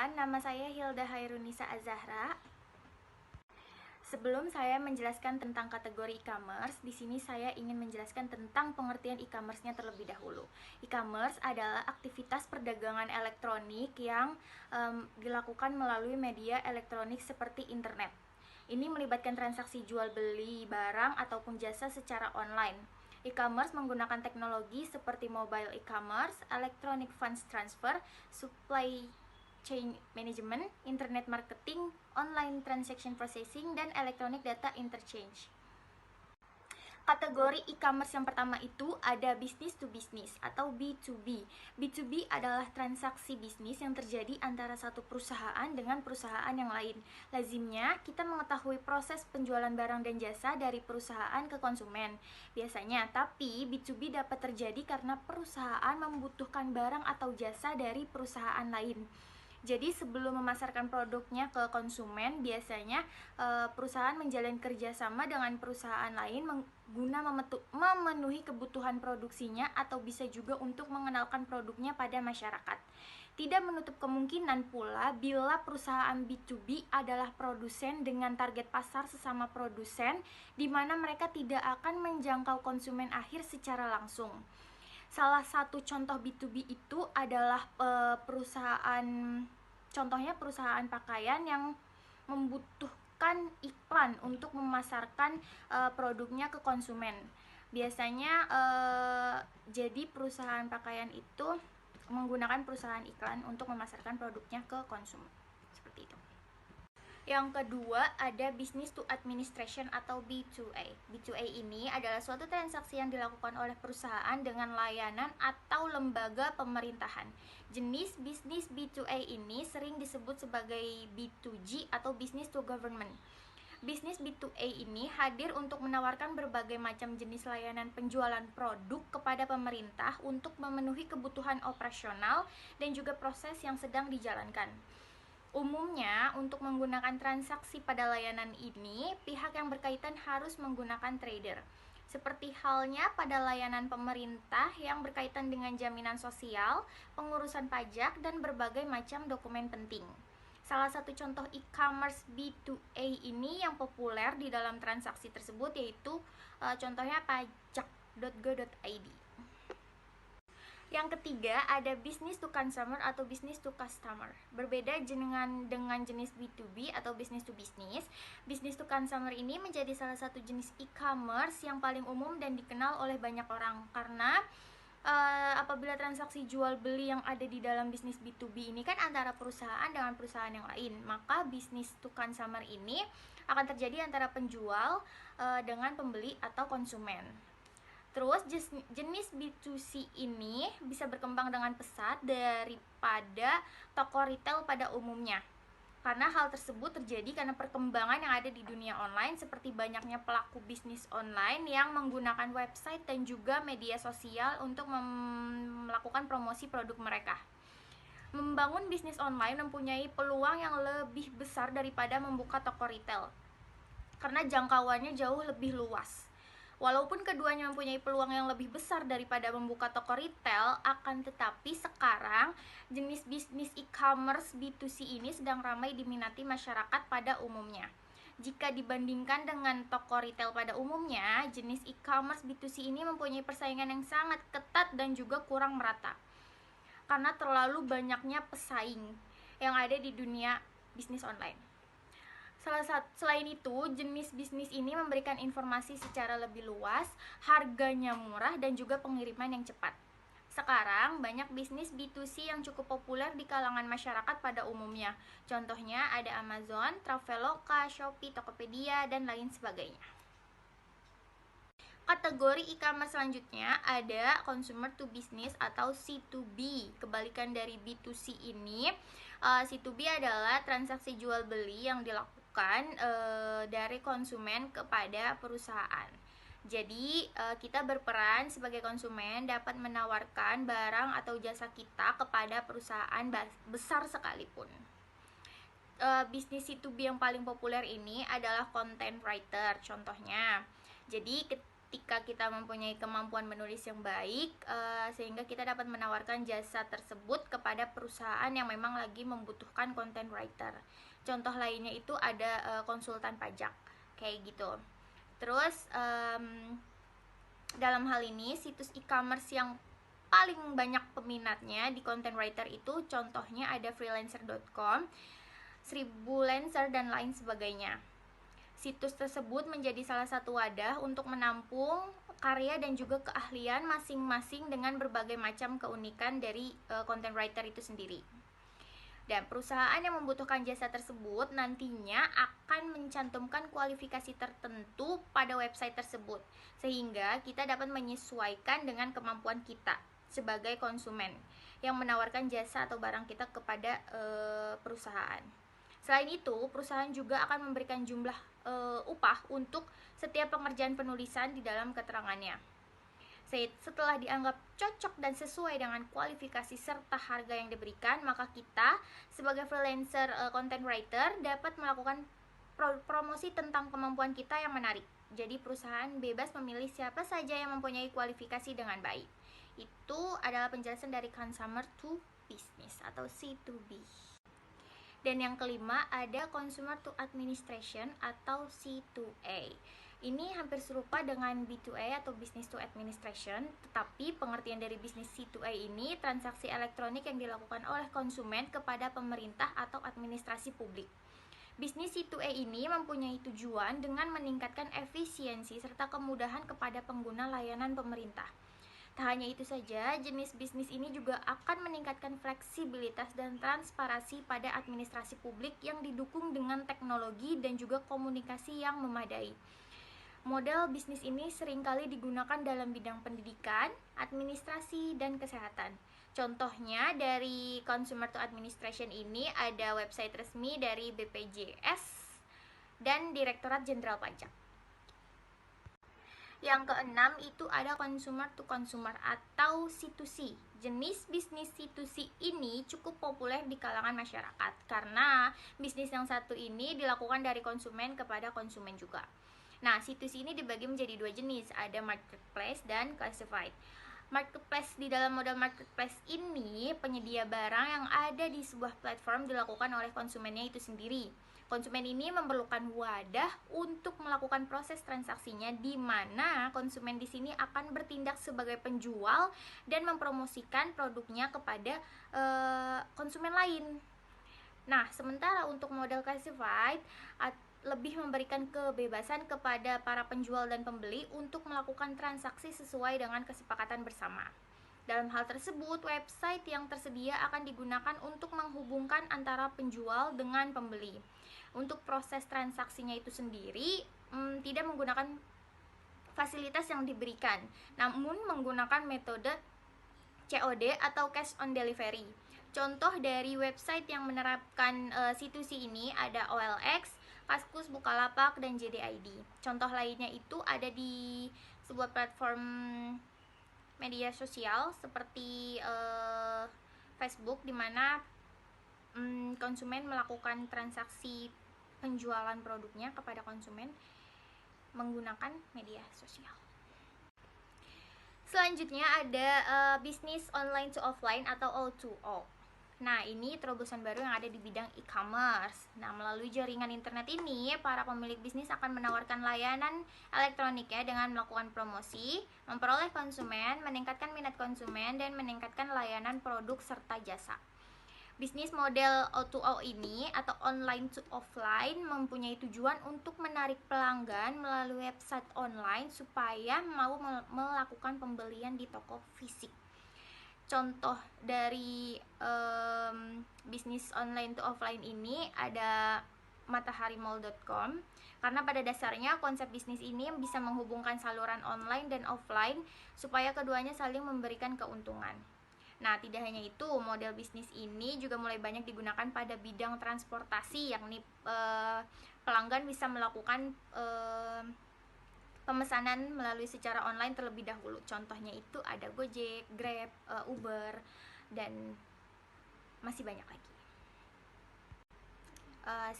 Perkenalkan, nama saya Hilda Hairunisa Azahra. Sebelum saya menjelaskan tentang kategori e-commerce, di sini saya ingin menjelaskan tentang pengertian e-commerce-nya terlebih dahulu. E-commerce adalah aktivitas perdagangan elektronik yang dilakukan melalui media elektronik seperti internet. Ini melibatkan transaksi jual beli barang ataupun jasa secara online. E-commerce menggunakan teknologi seperti mobile e-commerce, electronic funds transfer, supply chain management, internet marketing, online transaction processing, dan electronic data interchange. Kategori e-commerce yang pertama itu ada business to business atau B2B. B2B adalah transaksi bisnis yang terjadi antara satu perusahaan dengan perusahaan yang lain. Lazimnya, kita mengetahui proses penjualan barang dan jasa dari perusahaan ke konsumen. Biasanya, tapi B2B dapat terjadi karena perusahaan membutuhkan barang atau jasa dari perusahaan lain. Jadi sebelum memasarkan produknya ke konsumen, biasanya perusahaan menjalin kerjasama dengan perusahaan lain guna memenuhi kebutuhan produksinya atau bisa juga untuk mengenalkan produknya pada masyarakat. Tidak menutup kemungkinan pula bila perusahaan B2B adalah produsen dengan target pasar sesama produsen, di mana mereka tidak akan menjangkau konsumen akhir secara langsung. Salah satu contoh B2B itu adalah contohnya perusahaan pakaian yang membutuhkan iklan untuk memasarkan produknya ke konsumen. Biasanya jadi perusahaan pakaian itu menggunakan perusahaan iklan untuk memasarkan produknya ke konsumen. Seperti itu. Yang kedua ada business to administration atau B2A. B2A ini adalah suatu transaksi yang dilakukan oleh perusahaan dengan layanan atau lembaga pemerintahan. Jenis bisnis B2A ini sering disebut sebagai B2G atau business to government. Bisnis B2A ini hadir untuk menawarkan berbagai macam jenis layanan penjualan produk kepada pemerintah untuk memenuhi kebutuhan operasional dan juga proses yang sedang dijalankan. Umumnya, untuk menggunakan transaksi pada layanan ini, pihak yang berkaitan harus menggunakan trader. Seperti halnya pada layanan pemerintah yang berkaitan dengan jaminan sosial, pengurusan pajak, dan berbagai macam dokumen penting. Salah satu contoh e-commerce B2A ini yang populer di dalam transaksi tersebut yaitu contohnya pajak.go.id. Yang ketiga ada business to consumer atau business to customer. Berbeda dengan jenis B2B atau business to business. Business to consumer ini menjadi salah satu jenis e-commerce yang paling umum dan dikenal oleh banyak orang karena apabila transaksi jual beli yang ada di dalam bisnis B2B ini kan antara perusahaan dengan perusahaan yang lain, maka business to consumer ini akan terjadi antara penjual dengan pembeli atau konsumen. Terus jenis B2C ini bisa berkembang dengan pesat daripada toko retail pada umumnya. Karena hal tersebut terjadi karena perkembangan yang ada di dunia online seperti banyaknya pelaku bisnis online yang menggunakan website dan juga media sosial untuk melakukan promosi produk mereka. Membangun bisnis online mempunyai peluang yang lebih besar daripada membuka toko retail karena jangkauannya jauh lebih luas. Walaupun keduanya mempunyai peluang yang lebih besar daripada membuka toko retail, akan tetapi sekarang jenis bisnis e-commerce B2C ini sedang ramai diminati masyarakat pada umumnya. Jika dibandingkan dengan toko retail pada umumnya, jenis e-commerce B2C ini mempunyai persaingan yang sangat ketat dan juga kurang merata. Karena terlalu banyaknya pesaing yang ada di dunia bisnis online. Selain itu, jenis bisnis ini memberikan informasi secara lebih luas, harganya murah, dan juga pengiriman yang cepat. Sekarang, banyak bisnis B2C yang cukup populer di kalangan masyarakat pada umumnya. Contohnya ada Amazon, Traveloka, Shopee, Tokopedia, dan lain sebagainya. Kategori e-commerce selanjutnya ada consumer to business atau C2B. Kebalikan dari B2C ini, C2B adalah transaksi jual beli yang dilakukan dari konsumen kepada perusahaan. Jadi kita berperan sebagai konsumen dapat menawarkan barang atau jasa kita kepada perusahaan besar sekalipun. Bisnis C2B yang paling populer ini adalah content writer contohnya. Jadi ketika kita mempunyai kemampuan menulis yang baik, sehingga kita dapat menawarkan jasa tersebut kepada perusahaan yang memang lagi membutuhkan content writer. Contoh lainnya itu ada konsultan pajak, kayak gitu. Terus dalam hal ini situs e-commerce yang paling banyak peminatnya di content writer itu contohnya ada freelancer.com, 1000lancer, dan lain sebagainya. Situs tersebut menjadi salah satu wadah untuk menampung karya dan juga keahlian masing-masing dengan berbagai macam keunikan dari content writer itu sendiri. Dan perusahaan yang membutuhkan jasa tersebut nantinya akan mencantumkan kualifikasi tertentu pada website tersebut, sehingga kita dapat menyesuaikan dengan kemampuan kita sebagai konsumen yang menawarkan jasa atau barang kita kepada perusahaan. Selain itu, perusahaan juga akan memberikan jumlah upah untuk setiap pengerjaan penulisan di dalam keterangannya. Setelah dianggap cocok dan sesuai dengan kualifikasi serta harga yang diberikan, maka kita sebagai freelancer content writer dapat melakukan promosi tentang kemampuan kita yang menarik. Jadi perusahaan bebas memilih siapa saja yang mempunyai kualifikasi dengan baik. Itu adalah penjelasan dari consumer to business atau C2B. Dan yang kelima ada consumer to administration atau C2A. Ini hampir serupa dengan B2A atau business to administration, tetapi pengertian dari bisnis C2A ini transaksi elektronik yang dilakukan oleh konsumen kepada pemerintah atau administrasi publik. Bisnis C2A ini mempunyai tujuan dengan meningkatkan efisiensi serta kemudahan kepada pengguna layanan pemerintah. Tak hanya itu saja, jenis bisnis ini juga akan meningkatkan fleksibilitas dan transparansi pada administrasi publik yang didukung dengan teknologi dan juga komunikasi yang memadai. Model bisnis ini seringkali digunakan dalam bidang pendidikan, administrasi, dan kesehatan. Contohnya dari Consumer to Administration ini ada website resmi dari BPJS dan Direktorat Jenderal Pajak. Yang keenam itu ada consumer to consumer atau C2C. Jenis bisnis C2C ini cukup populer di kalangan masyarakat karena bisnis yang satu ini dilakukan dari konsumen kepada konsumen juga. Nah, C2C ini dibagi menjadi dua jenis, ada marketplace dan classified. Marketplace, di dalam model marketplace ini penyedia barang yang ada di sebuah platform dilakukan oleh konsumennya itu sendiri. Konsumen ini memerlukan wadah untuk melakukan proses transaksinya, di mana konsumen di sini akan bertindak sebagai penjual dan mempromosikan produknya kepada konsumen lain. Nah, sementara untuk model classified lebih memberikan kebebasan kepada para penjual dan pembeli untuk melakukan transaksi sesuai dengan kesepakatan bersama. Dalam hal tersebut, website yang tersedia akan digunakan untuk menghubungkan antara penjual dengan pembeli. Untuk proses transaksinya itu sendiri tidak menggunakan fasilitas yang diberikan, namun menggunakan metode COD atau cash on delivery. Contoh dari website yang menerapkan C2C ini ada OLX, Kaskus, Bukalapak, dan JDID. Contoh lainnya itu ada di sebuah platform media sosial seperti Facebook, di mana konsumen melakukan transaksi penjualan produknya kepada konsumen menggunakan media sosial. Selanjutnya ada bisnis online to offline atau O2O. Nah, ini terobosan baru yang ada di bidang e-commerce. Nah, melalui jaringan internet ini, para pemilik bisnis akan menawarkan layanan elektronik ya dengan melakukan promosi, memperoleh konsumen, meningkatkan minat konsumen, dan meningkatkan layanan produk serta jasa. Bisnis model O2O ini atau online to offline mempunyai tujuan untuk menarik pelanggan melalui website online supaya mau melakukan pembelian di toko fisik. Contoh dari bisnis online to offline ini ada mataharimall.com, karena pada dasarnya konsep bisnis ini bisa menghubungkan saluran online dan offline supaya keduanya saling memberikan keuntungan. Nah, tidak hanya itu, model bisnis ini juga mulai banyak digunakan pada bidang transportasi, yakni pelanggan bisa melakukan pemesanan melalui secara online terlebih dahulu. Contohnya itu ada Gojek, Grab, Uber, dan masih banyak lagi.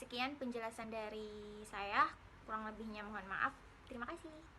Sekian penjelasan dari saya, kurang lebihnya mohon maaf. Terima kasih.